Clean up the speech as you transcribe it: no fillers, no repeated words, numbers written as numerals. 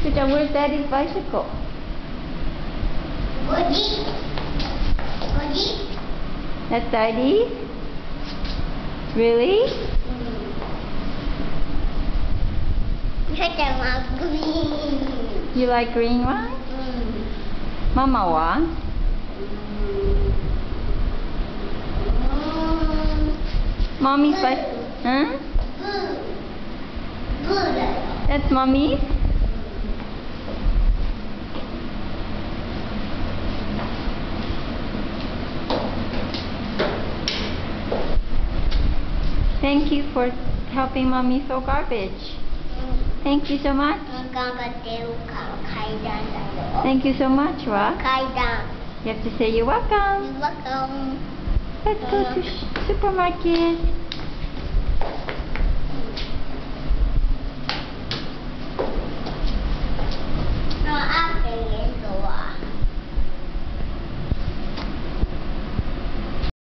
Fukuchan, where's Daddy's bicycle? That's Daddy? Really? You like green one? Mama wa? Mommy's bicycle. Huh? That's Mommy's? Thank you for helping Mommy throw garbage. Thank you so much. Thank you so much, Wa. You have to say you're welcome. You're welcome. Let's go to supermarket.